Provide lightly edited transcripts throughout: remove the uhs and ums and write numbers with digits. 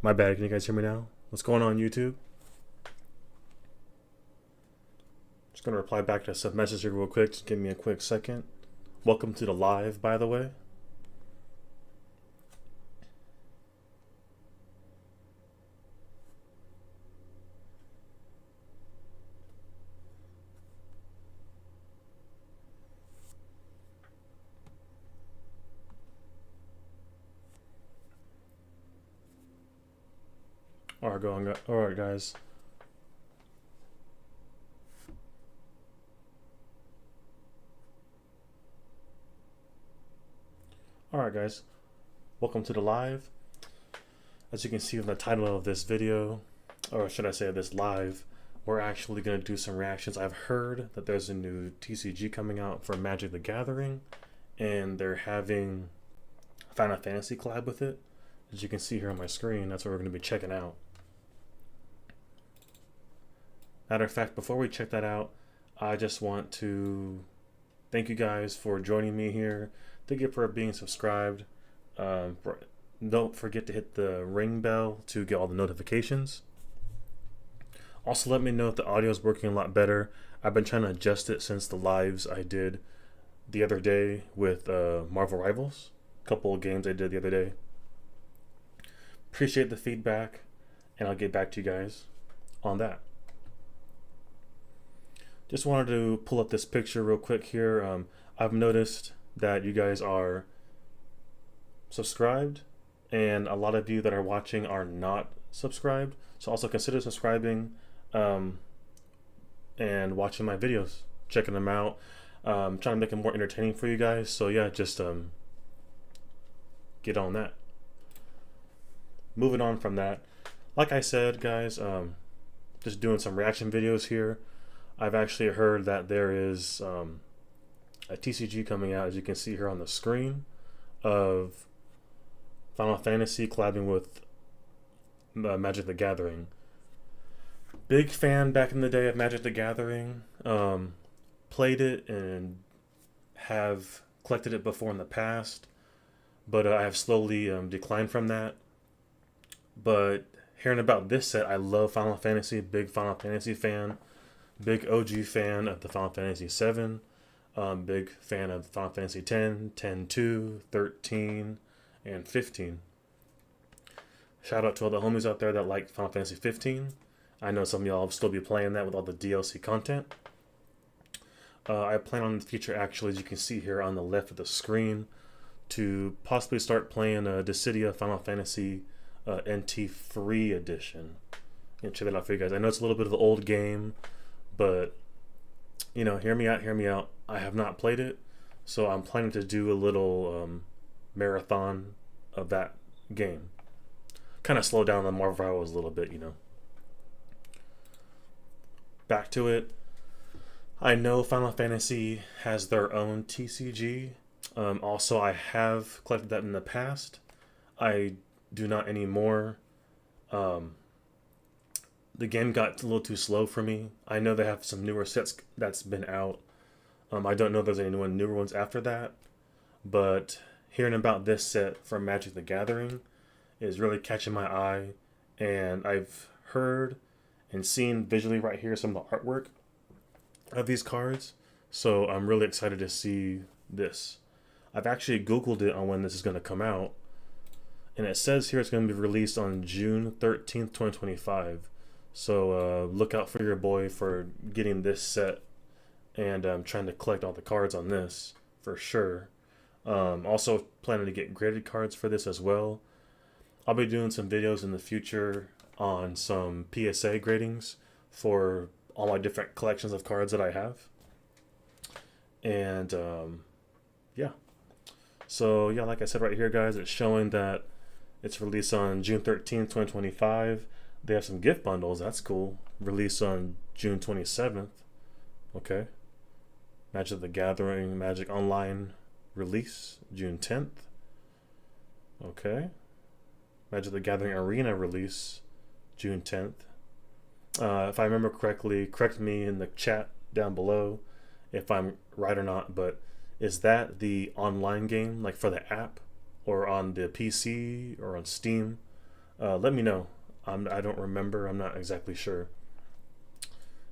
My bad. Can you guys hear me now? What's going on, YouTube? Just gonna reply back to some message here real quick. Just give me a quick second. Welcome to the live, by the way. All right, guys. Alright guys, welcome to the live. As you can see in the title of this video, or should I say this live, we're actually going to do some reactions. I've heard that there's a new TCG coming out for Magic the Gathering, and they're having Final Fantasy collab with it. As you can see here on my screen, that's what we're going to be checking out. Matter of fact, before we check that out, I just want to thank you guys for joining me here. Thank you for being subscribed. Don't forget to hit the ring bell to get all the notifications. Also, let me know if the audio is working a lot better. I've been trying to adjust it since the lives I did the other day with Marvel Rivals. A couple of games I did the other day. Appreciate the feedback, and I'll get back to you guys on that. Just wanted to pull up this picture real quick here. I've noticed that you guys are subscribed, and a lot of you that are watching are not subscribed. So also consider subscribing and watching my videos, checking them out. Trying to make them more entertaining for you guys. So yeah, just get on that. Moving on from that, like I said, guys, just doing some reaction videos here. I've actually heard that there is a TCG coming out, as you can see here on the screen, of Final Fantasy collabing with Magic the Gathering. Big fan back in the day of Magic the Gathering. Played it and have collected it before in the past, but I have slowly declined from that. But hearing about this set, I love Final Fantasy, big Final Fantasy fan, big OG fan of the Final Fantasy 7. Big fan of Final Fantasy 10, 10-2, 13, and 15. Shout out to all the homies out there that like Final Fantasy 15. I know some of y'all will still be playing that with all the DLC content. I plan on in the future, actually, as you can see here on the left of the screen, to possibly start playing Dissidia Final Fantasy NT3 edition. And check that out for you guys. I know it's a little bit of an old game, but you know, hear me out, hear me out. I have not played it, so I'm planning to do a little marathon of that game. Kind of slow down the Marvel Rivals a little bit, you know. Back to it. I know Final Fantasy has their own TCG. Also, I have collected that in the past. I do not anymore. The game got a little too slow for me. I know they have some newer sets that's been out. I don't know if there's any newer ones after that, but hearing about this set from Magic the Gathering is really catching my eye, and I've heard and seen visually right here some of the artwork of these cards, so I'm really excited to see this. I've actually Googled it on when this is going to come out, and it says here it's going to be released on June 13th, 2025. So look out for your boy for getting this set, and I'm trying to collect all the cards on this for sure. Also planning to get graded cards for this as well. I'll be doing some videos in the future on some PSA gradings for all my different collections of cards that I have. And yeah. So yeah, like I said right here, guys, it's showing that it's released on June 13th, 2025. They have some gift bundles. That's cool. Released on June 27th. Okay. Magic the Gathering Magic Online release June 10th. Okay. Magic the Gathering Arena release June 10th. If I remember correctly, correct me in the chat down below if I'm right or not, but is that the online game, like for the app, or on the PC or on Steam? Let me know. I don't remember. I'm not exactly sure.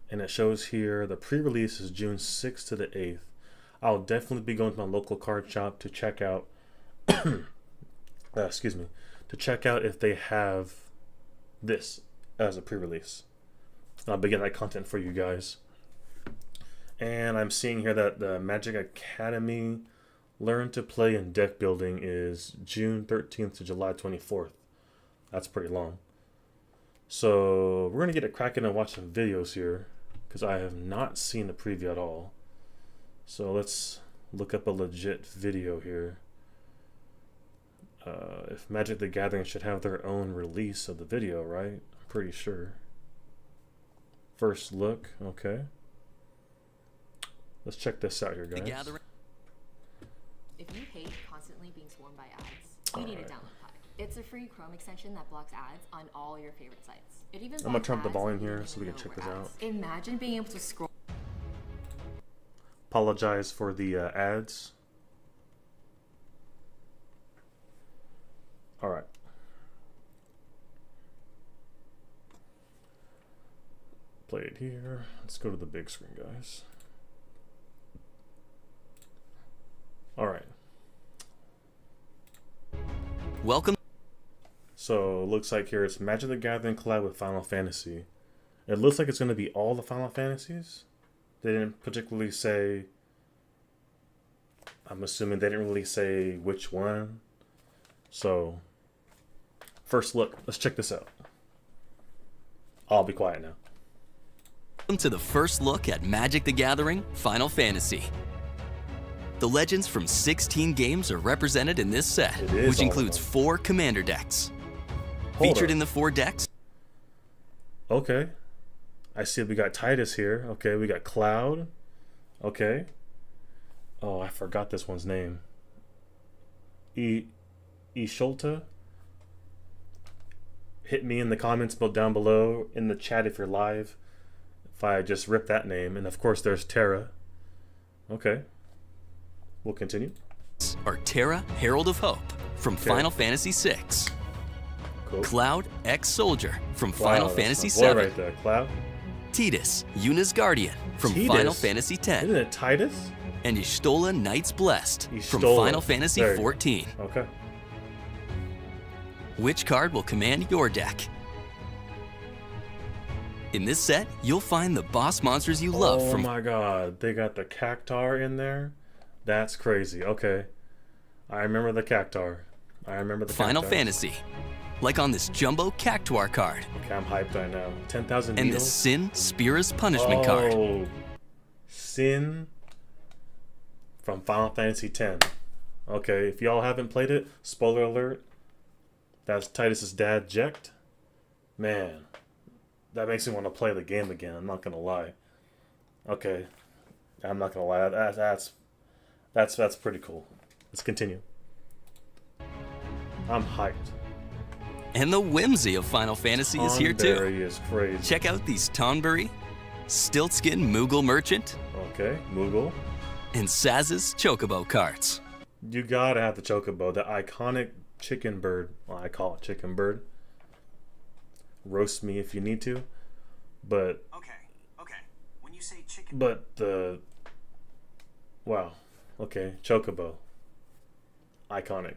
And it shows here the pre-release is June 6th to the 8th. I'll definitely be going to my local card shop to check out excuse me, to check out if they have this as a pre-release. I'll begin that content for you guys. And I'm seeing here that the Magic Academy Learn to Play and Deck Building is June 13th to July 24th. That's pretty long. So we're going to get it cracking and watch some videos here, because I have not seen the preview at all. So let's look up a legit video here. If Magic the Gathering should have their own release of the video, right? I'm pretty sure. First look, okay. Let's check this out here, guys. If you hate constantly being swarmed by ads, you need to download Pi. It's a free Chrome extension that blocks ads on all your favorite sites. It even I'm gonna turn up the volume here so we can check this out. Imagine being able to scroll. Apologize for the ads. All right. Play it here. Let's go to the big screen, guys. All right. Welcome. So, looks like here it's Magic the Gathering collab with Final Fantasy. It looks like it's going to be all the Final Fantasies. They didn't particularly say, I'm assuming they didn't really say which one. So, first look, let's check this out. I'll be quiet now. Welcome to the first look at Magic the Gathering Final Fantasy. The legends from 16 games are represented in this set, which includes 4 commander decks. Featured in the 4 decks. Okay. I see we got Titus here. Okay, we got Cloud. Okay. Oh, I forgot this one's name. Ishulta. Hit me in the comments down below, in the chat if you're live, if I just rip that name. And of course there's Terra. Okay. We'll continue. Are Terra, Herald of Hope from Final Fantasy VI. Cool. Cloud, Ex-Soldier from Final Fantasy VII. Right there, Cloud. Tidus, Yuna's Guardian from Final Fantasy X. Isn't it Titus? And Y'shtola, Knights Blessed from Final Fantasy XIV. Okay. Which card will command your deck? In this set, you'll find the boss monsters you love from... Oh my god, they got the Cactar in there? That's crazy. Okay. I remember the Cactar. I remember the Final Cactar. Fantasy. Like on this Jumbo Cactuar card. Okay, I'm hyped right now. 10,000 And needles? this Sin Spira's Punishment card. Oh, Sin from Final Fantasy X. Okay, if y'all haven't played it, spoiler alert, that's Titus's dad, Jecht. Man, that makes me want to play the game again. I'm not gonna lie. Okay, I'm not gonna lie. That's pretty cool. Let's continue. I'm hyped. And the whimsy of Final Fantasy is here too. Tonberry is crazy. Check out these Tonberry, Stiltskin Moogle Merchant, Okay, Moogle. and Saz's Chocobo cards. You gotta have the Chocobo, the iconic chicken bird. Well, I call it chicken bird. Roast me if you need to, but Okay. When you say chicken, but the wow. Okay, Chocobo. Iconic.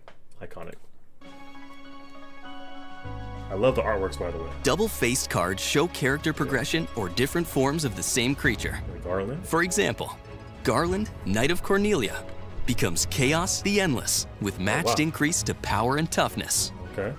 I love the artworks, by the way. Double-faced cards show character progression or different forms of the same creature. Garland. For example, Garland, Knight of Cornelia, becomes Chaos the Endless with matched increase to power and toughness. Okay.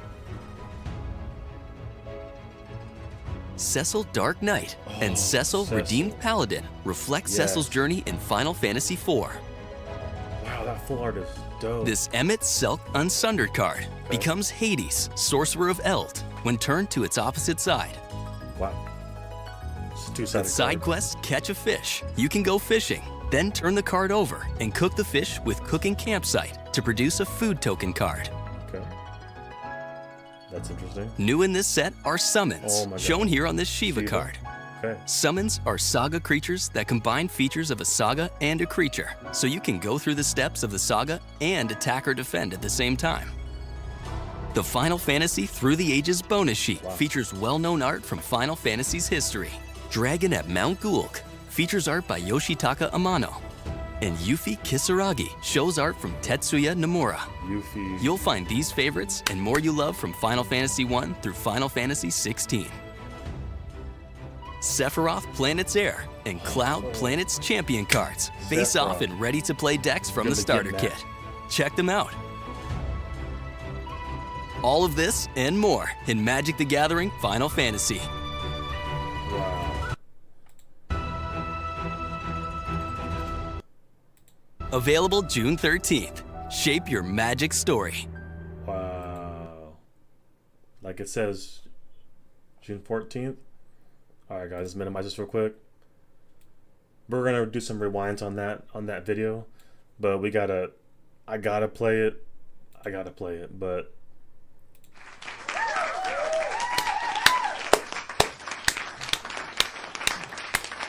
Cecil Dark Knight and Cecil Redeemed Paladin reflect Cecil's journey in Final Fantasy IV. Wow, that full art is dope. This Emmett Selk Unsundered card becomes Hades, Sorcerer of Eld, when turned to its opposite side. Wow. It's two-sided With side card. quest Catch a Fish, you can go fishing, then turn the card over and cook the fish with Cooking Campsite to produce a food token card. Okay. That's interesting. New in this set are Summons, Oh my God. shown here on this Shiva card. Okay. Summons are saga creatures that combine features of a saga and a creature, so you can go through the steps of the saga and attack or defend at the same time. The Final Fantasy Through the Ages bonus sheet features well-known art from Final Fantasy's history. Dragon at Mount Gulk features art by Yoshitaka Amano. And Yuffie Kisaragi shows art from Tetsuya Nomura. Yuffie. You'll find these favorites and more you love from Final Fantasy 1 through Final Fantasy 16. Sephiroth Planet's Heir and Cloud Planet's Champion cards face off in ready-to-play decks from the starter kit. Check them out. All of this and more in Magic the Gathering Final Fantasy. Wow. Available June 13th. Shape your Magic story. Wow. Like it says, June 14th. Alright guys, let's minimize this real quick. We're gonna do some rewinds on that video. But I gotta play it. But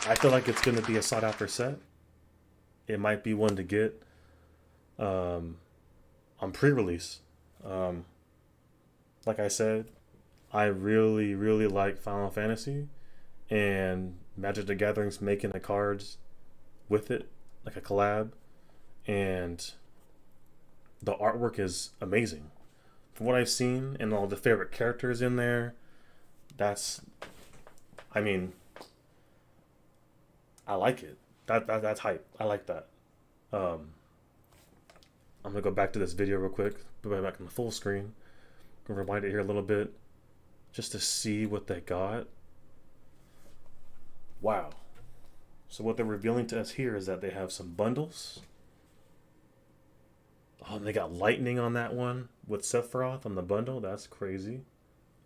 I feel like it's gonna be a sought after set. It might be one to get on pre-release. Like I said, I really, really like Final Fantasy, and Magic the Gathering's making the cards with it, like a collab, and the artwork is amazing. From what I've seen and all the favorite characters in there, I like it. That's hype. I like that. I'm gonna go back to this video real quick. Put it back on the full screen. I'm gonna rewind it here a little bit, just to see what they got. Wow. So what they're revealing to us here is that they have some bundles. Oh, and they got lightning on that one with Sephiroth on the bundle. That's crazy.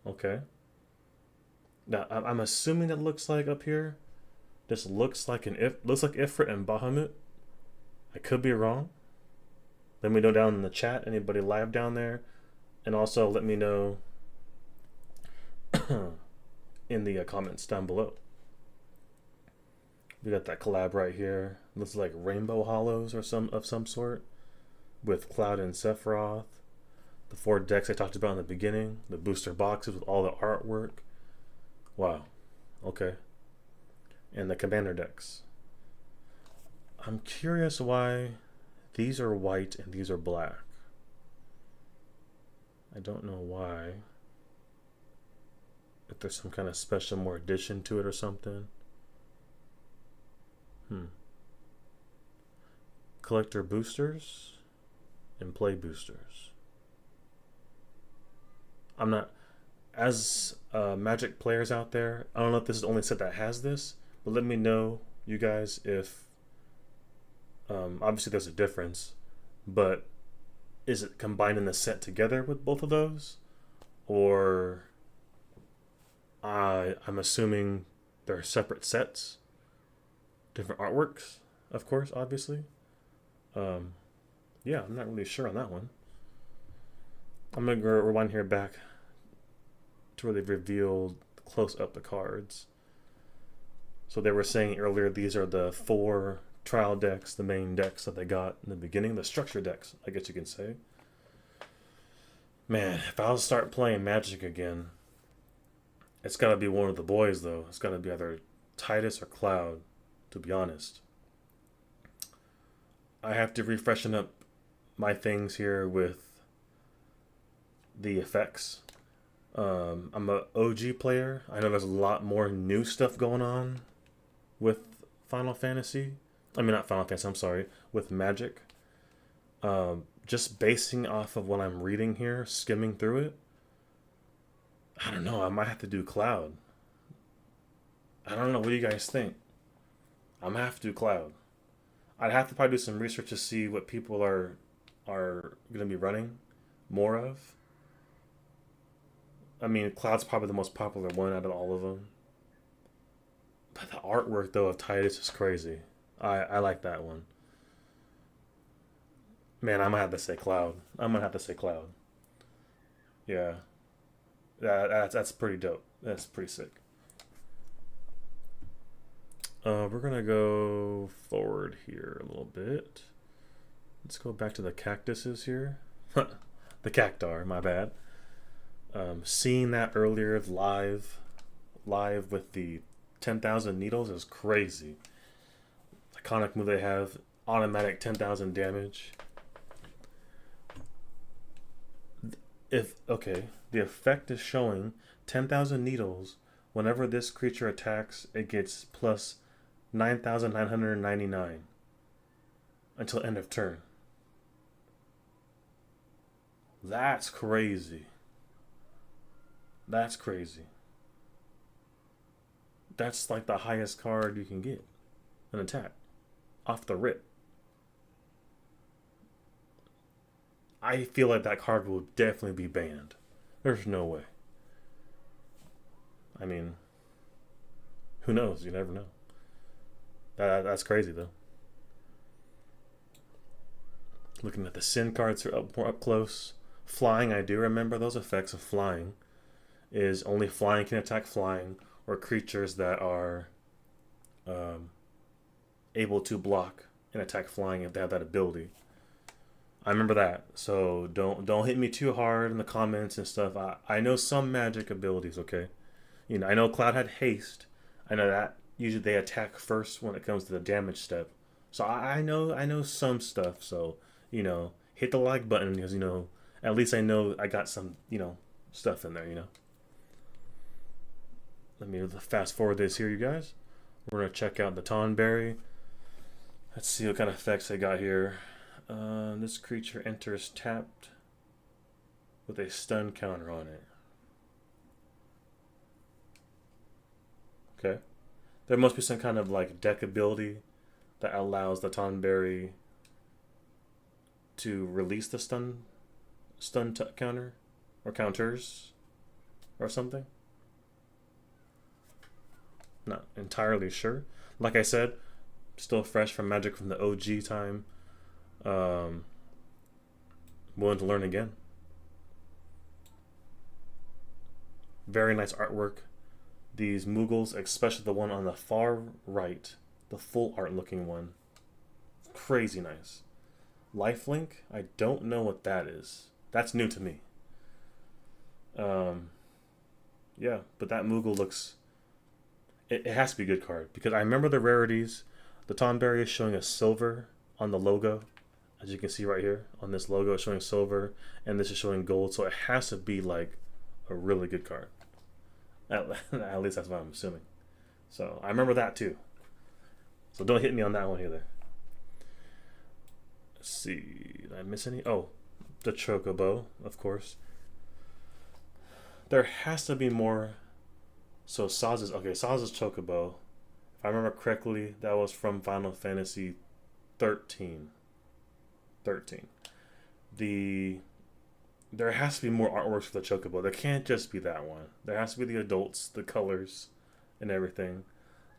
Okay. Now I'm assuming it looks like up here. This looks like Ifrit and Bahamut. I could be wrong. Let me know down in the chat. Anybody live down there, and also let me know in the comments down below. We got that collab right here. Looks like rainbow hollows or some sort, with Cloud and Sephiroth. The 4 decks I talked about in the beginning. The booster boxes with all the artwork. Wow. Okay. And the commander decks. I'm curious why these are white and these are black. I don't know why. If there's some kind of special more addition to it or something. Collector boosters and play boosters. I'm not, as Magic players out there, I don't know if this is the only set that has this, but let me know, you guys, if obviously there's a difference, but is it combined in the set together with both of those, or I'm assuming they're separate sets, different artworks, of course, obviously. Yeah, I'm not really sure on that one. I'm gonna go rewind here back to where they've revealed close up the cards. So they were saying earlier these are the 4 trial decks, the main decks that they got in the beginning, the structure decks, I guess you can say. Man, if I'll start playing Magic again, it's gotta be one of the boys though. It's gotta be either Titus or Cloud, to be honest. I have to refreshen up my things here with the effects. I'm a OG player. I know there's a lot more new stuff going on with Final Fantasy. I mean, not Final Fantasy, I'm sorry, with Magic. Just basing off of what I'm reading here, skimming through it, I don't know, I might have to do Cloud. I don't know, what do you guys think? I'm gonna have to do Cloud. I'd have to probably do some research to see what people are gonna be running more of. I mean, Cloud's probably the most popular one out of all of them. But the artwork, though, of Titus is crazy. I like that one. Man, I'm gonna have to say Cloud. Yeah. That's pretty dope. That's pretty sick. We're gonna go forward here a little bit. Let's go back to the cactuses here. The cactar, my bad. Seeing that earlier live with the 10,000 needles is crazy. Iconic move they have, automatic 10,000 damage. The effect is showing 10,000 needles. Whenever this creature attacks, it gets plus 9,999 until end of turn. That's crazy. That's crazy. That's like the highest card you can get an attack off the rip. I feel like that card will definitely be banned. There's no way. I mean, who knows? You never know. That's crazy though. Looking at the Sin cards are more up close. Flying, I do remember those effects of flying. Is only flying can attack flying, or creatures that are able to block and attack flying if they have that ability. I remember that. So don't hit me too hard in the comments and stuff. I know some magic abilities, okay? You know, I know Cloud had haste. I know that usually they attack first when it comes to the damage step. So I know some stuff. So, you know, hit the like button because, you know, at least I know I got some, you know, stuff in there, you know. Let me fast forward this here, you guys. We're going to check out the Tonberry. Let's see what kind of effects they got here. This creature enters tapped with a stun counter on it. Okay. There must be some kind of like deck ability that allows the Tonberry to release the stun counter or counters or something. Not entirely sure. Like I said, still fresh from Magic from the OG time. Willing to learn again. Very nice artwork. These Moogles, especially the one on the far right, the full art looking one, crazy nice. Lifelink, I don't know what that is. That's new to me. Yeah, but that Moogle looks... It has to be a good card because I remember the rarities. The Tonberry is showing a silver on the logo. As you can see right here on this logo, it's showing silver, and this is showing gold. So it has to be like a really good card. At least that's what I'm assuming. So I remember that too. So don't hit me on that one either. Let's see, did I miss any? Oh, the Chocobo, of course. There has to be more. So Saz's Chocobo. If I remember correctly, that was from Final Fantasy 13. There has to be more artworks for the Chocobo. There can't just be that one. There has to be the adults, the colors, and everything.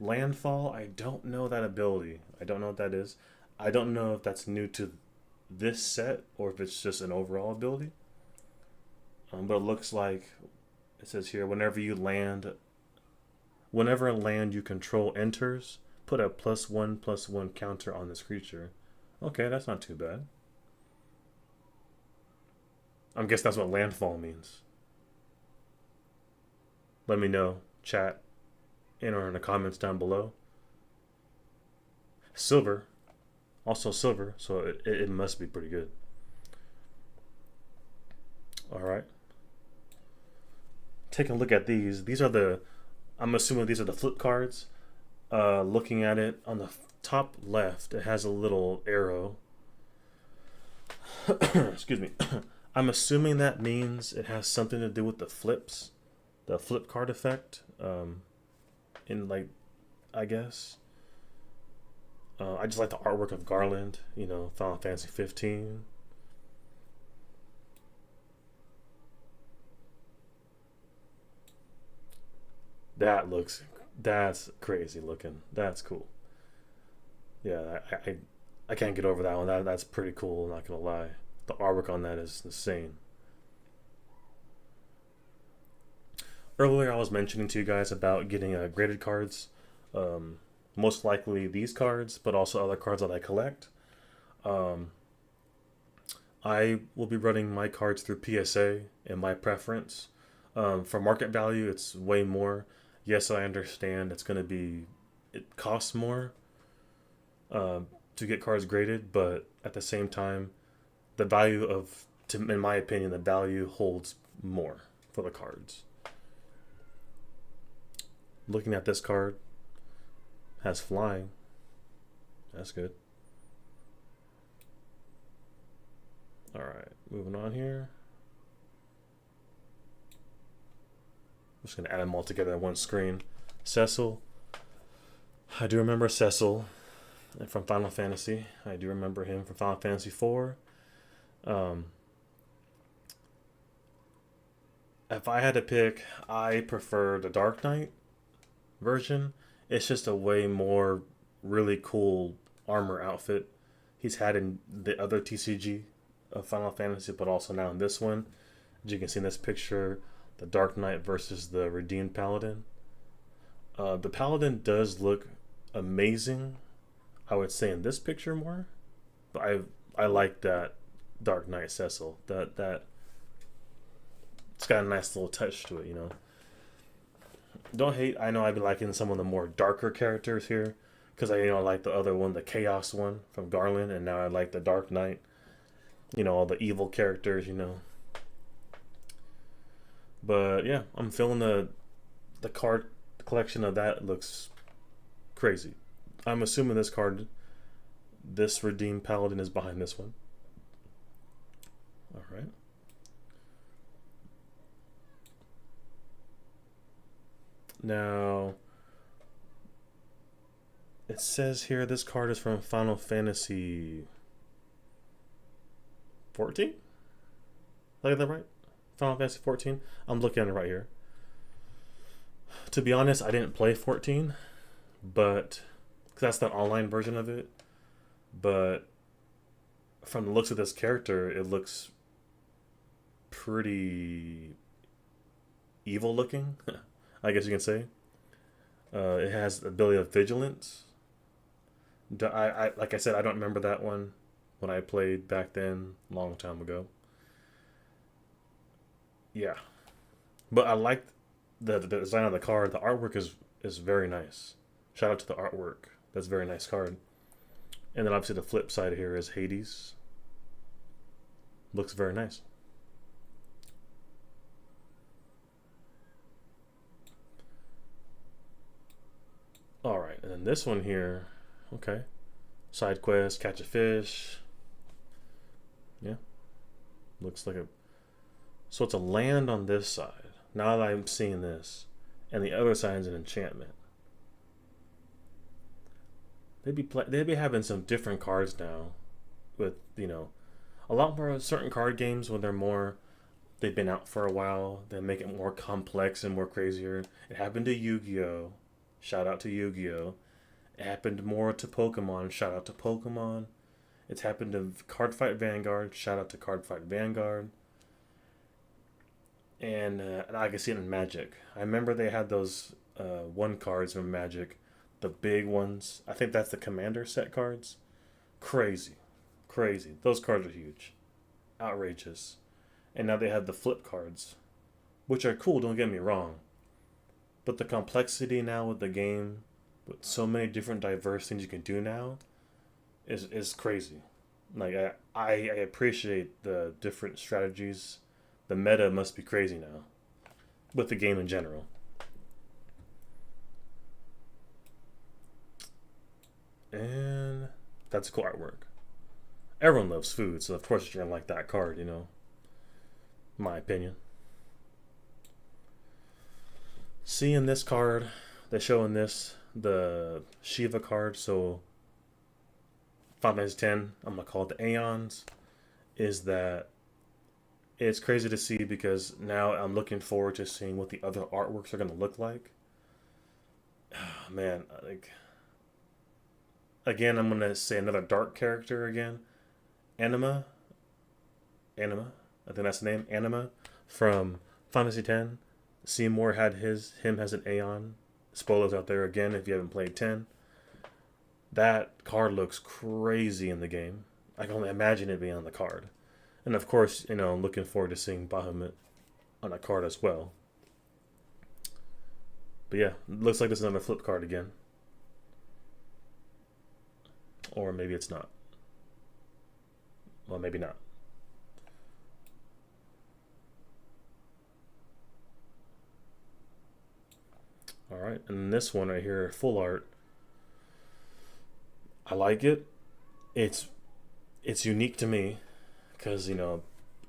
Landfall, I don't know that ability. I don't know what that is. I don't know if that's new to this set or if it's just an overall ability. But it looks like it says here, whenever a land you control enters, put a +1/+1 counter on this creature. Okay, that's not too bad. I guess that's what landfall means. Let me know, chat, or in the comments down below. Silver, also silver, so it must be pretty good. All right. Taking a look at these. These are I'm assuming these are the flip cards. Looking at it on the top left, it has a little arrow. Excuse me. I'm assuming that means it has something to do with the flips, the flip card effect. I guess. I just like the artwork of Garland, you know, Final Fantasy 15. That's crazy looking. That's cool. Yeah, I can't get over that one. That's pretty cool, I'm not gonna lie. The artwork on that is insane. Earlier I was mentioning to you guys about getting graded cards. Most likely these cards, but also other cards that I collect. I will be running my cards through PSA and my preference. For market value, it's way more. Yes, I understand it costs more to get cards graded, but at the same time, the value in my opinion, the value holds more for the cards. Looking at this card, has flying. That's good. All right, moving on here. I'm just gonna add them all together on one screen. Cecil. I do remember Cecil from Final Fantasy. I do remember him from Final Fantasy IV. If I had to pick, I prefer the Dark Knight version. It's just a way more really cool armor outfit he's had in the other TCG of Final Fantasy, but also now in this one. As you can see in this picture, the Dark Knight versus the Redeemed Paladin. The Paladin does look amazing, I would say, in this picture more, but I like that Dark Knight Cecil. That it's got a nice little touch to it, you know. Don't hate. I know I've been liking some of the more darker characters here because I like the other one, the Chaos one from Garland, and now I like the Dark Knight. All the evil characters, But yeah, I'm feeling the card collection of that looks crazy. I'm assuming this Redeemed Paladin is behind this one. All right. Now, it says here this card is from Final Fantasy 14? Did I get that right? Final Fantasy 14? I'm looking at it right here. To be honest, I didn't play 14, but because that's the online version of it. But from the looks of this character, it looks pretty evil looking, I guess you can say. It has the ability of vigilance. I like I said, I don't remember that one when I played back then, a long time ago. Yeah, but I liked the design of the card. The artwork is very nice. Shout out to the artwork. That's a very nice card. And then obviously the flip side here is Hades. Looks very nice. All right, and then this one here, okay. Side quest, catch a fish. Yeah, looks like so it's a land on this side. Now that I'm seeing this, and the other side is an enchantment. They be having some different cards now, with a lot more certain card games when they've been out for a while. They make it more complex and more crazier. It happened to Yu-Gi-Oh! Shout out to Yu-Gi-Oh! It happened more to Pokemon. Shout out to Pokemon. It's happened to Cardfight Vanguard. Shout out to Cardfight Vanguard. And I can see it in Magic. I remember they had those one cards from Magic, the big ones. I think that's the Commander set cards. Crazy. Those cards are huge. Outrageous. And now they have the flip cards, which are cool, don't get me wrong. But the complexity now with the game, with so many different diverse things you can do now, is crazy. Like I appreciate the different strategies. The meta must be crazy now with the game in general. And that's cool artwork. Everyone loves food, so of course you're gonna like that card, my opinion. Seeing this card, they're showing the Shiva card, so Final Fantasy X, I'm gonna call it the Aeons, is that it's crazy to see because now I'm looking forward to seeing what the other artworks are gonna look like. Man, again, I'm gonna say another dark character again. Anima, I think that's the name, Anima, from Final Fantasy X. Seymour had him as an Aeon. Spoilers out there again if you haven't played 10. That card looks crazy in the game. I can only imagine it being on the card. And of course, looking forward to seeing Bahamut on a card as well. But yeah, looks like this is another flip card again. Or maybe it's not. Well, maybe not. Alright, and this one right here, full art. I like it. It's unique to me because, you know,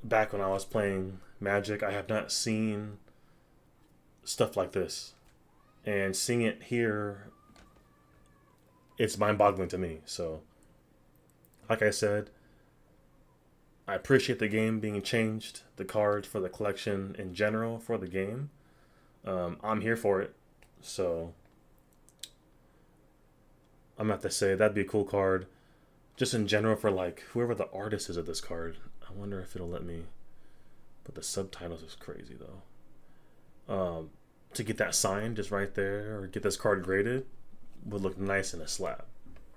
back when I was playing Magic, I have not seen stuff like this. And seeing it here, it's mind-boggling to me. So, like I said, I appreciate the game being changed, the cards for the collection in general for the game. I'm here for it. So, I'm gonna have to say that'd be a cool card. Just in general for like whoever the artist is of this card. I wonder if it'll let me. But the subtitles is crazy though. To get that signed just right there, or get this card graded, would look nice in a slab,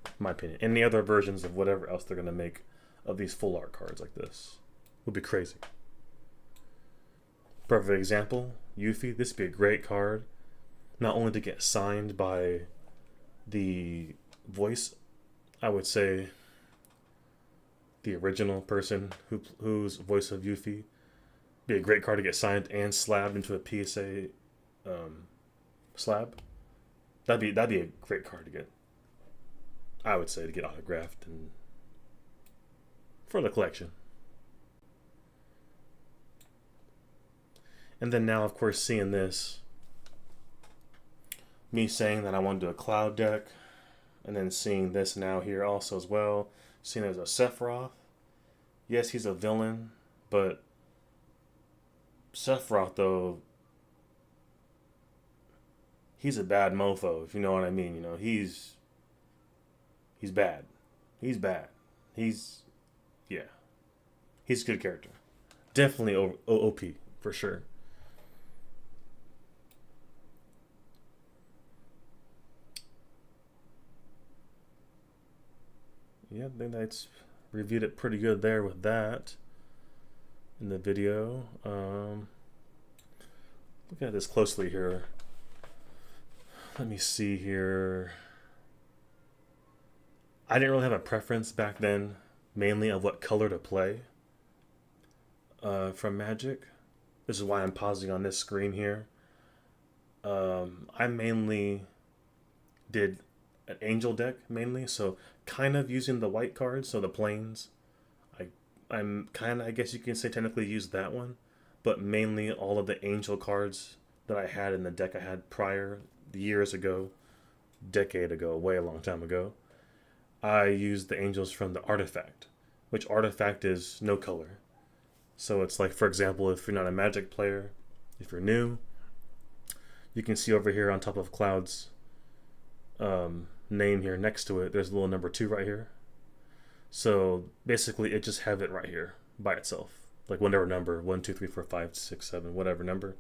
in my opinion. Any other versions of whatever else they're gonna make of these full art cards like this would be crazy. Perfect example, Yuffie. This would be a great card, not only to get signed by the voice, I would say the original person whose voice of Yuffie, be a great card to get signed and slabbed into a PSA slab. That'd be a great card to get, I would say, to get autographed and for the collection. And then now, of course, seeing this, me saying that I want to do a cloud deck, and then seeing this now here also as well, seeing there's a Sephiroth. Yes, he's a villain, but Sephiroth, though, he's a bad mofo, if you know what I mean. You know, he's bad. He's bad. He's a good character. Definitely OP, for sure. Yeah, I think that's reviewed it pretty good there with that in the video. Looking at this closely here. Let me see here. I didn't really have a preference back then, mainly of what color to play from Magic. This is why I'm pausing on this screen here. I mainly did an angel deck mainly, so kind of using the white cards, so the plains. I'm kind of, I guess you can say, technically used that one, but mainly all of the angel cards that I had in the deck I had prior, years ago, decade ago, way a long time ago. I used the angels from the artifact, which artifact is no color. So it's like, for example, if you're not a Magic player, if you're new, you can see over here on top of Cloud's name here next to it, there's a little number 2 right here. So basically it just have it right here by itself, like whatever number, 1 2 3 4 5 6 7, whatever number.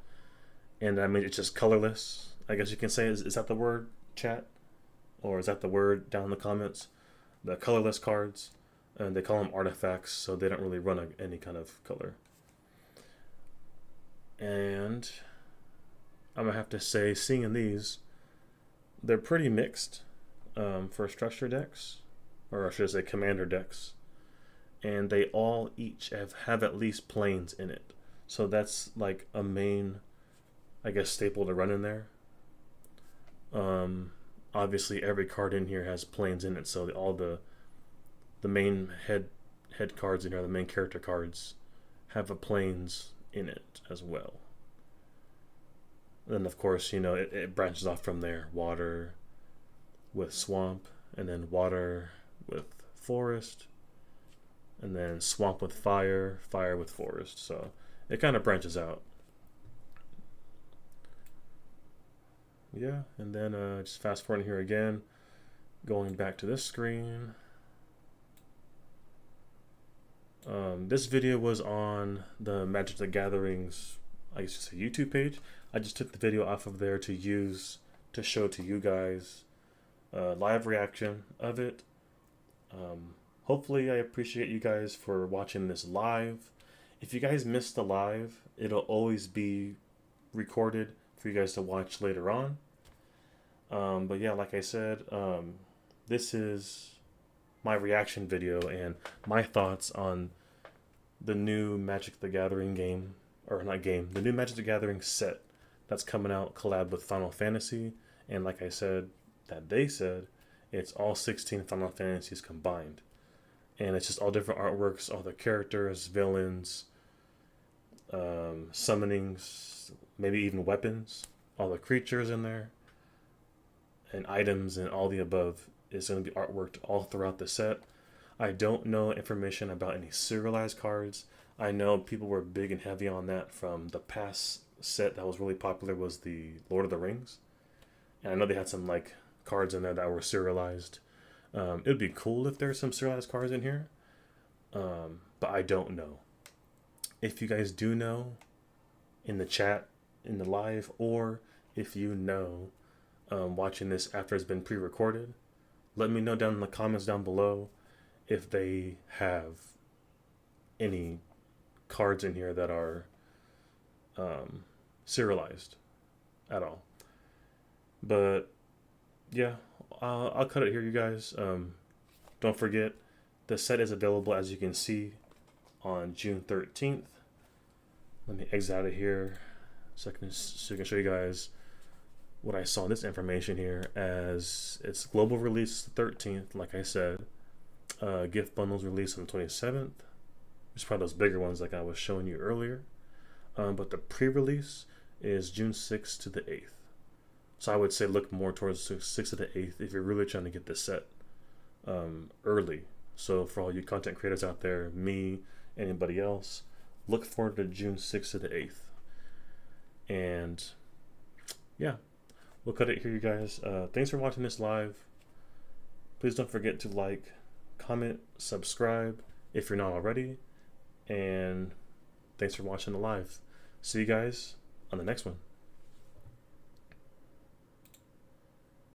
And I mean, it's just colorless, I guess you can say. Is that the word, chat? Or is that the word down in the comments? The colorless cards, and they call them artifacts, so they don't really run any kind of color. And I'm gonna have to say, seeing these, they're pretty mixed for structure decks, or I should say commander decks, and they all each have at least planes in it. So that's like a main, I guess, staple to run in there. Obviously every card in here has planes in it, so all the main head cards in here, the main character cards, have a planes in it as well. Then of course, you know, it branches off from there. Water with swamp, and then water with forest, and then swamp with fire, fire with forest. So it kind of branches out. Yeah, and then just fast forwarding here again, going back to this screen. This video was on the Magic the Gathering's, I guess it's a YouTube page. I just took the video off of there to show to you guys live reaction of it. Hopefully I appreciate you guys for watching this live. If you guys missed the live, it'll always be recorded for you guys to watch later on. But yeah, like I said, this is my reaction video and my thoughts on the new Magic the Gathering game, or not game, the new Magic the Gathering set that's coming out, collab with Final Fantasy. And like I said, that they said, it's all 16 Final Fantasies combined. And it's just all different artworks, all the characters, villains, summonings, maybe even weapons, all the creatures in there, and items, and all the above is going to be artworked all throughout the set. I don't know information about any serialized cards. I know people were big and heavy on that from the past set that was really popular, was the Lord of the Rings. And I know they had some like cards in there that were serialized. It would be cool if there's some serialized cards in here, but I don't know. If you guys do know, in the chat, in the live, or if you know, watching this after it's been pre-recorded, let me know down in the comments down below if they have any cards in here that are serialized at all. But yeah, I'll cut it here, you guys. Don't forget, the set is available, as you can see, on June 13th. Let me exit out of here so I can show you guys what I saw in this information here, as it's global release 13th, like I said. Gift bundles released on the 27th. It's probably those bigger ones like I was showing you earlier. But the pre-release is June 6th to the 8th. So I would say look more towards the 6th to the 8th if you're really trying to get this set early. So for all you content creators out there, me, anybody else, look forward to June 6th to the 8th. And yeah, we'll cut it here, you guys. Thanks for watching this live. Please don't forget to like, comment, subscribe if you're not already. And thanks for watching the live. See you guys on the next one.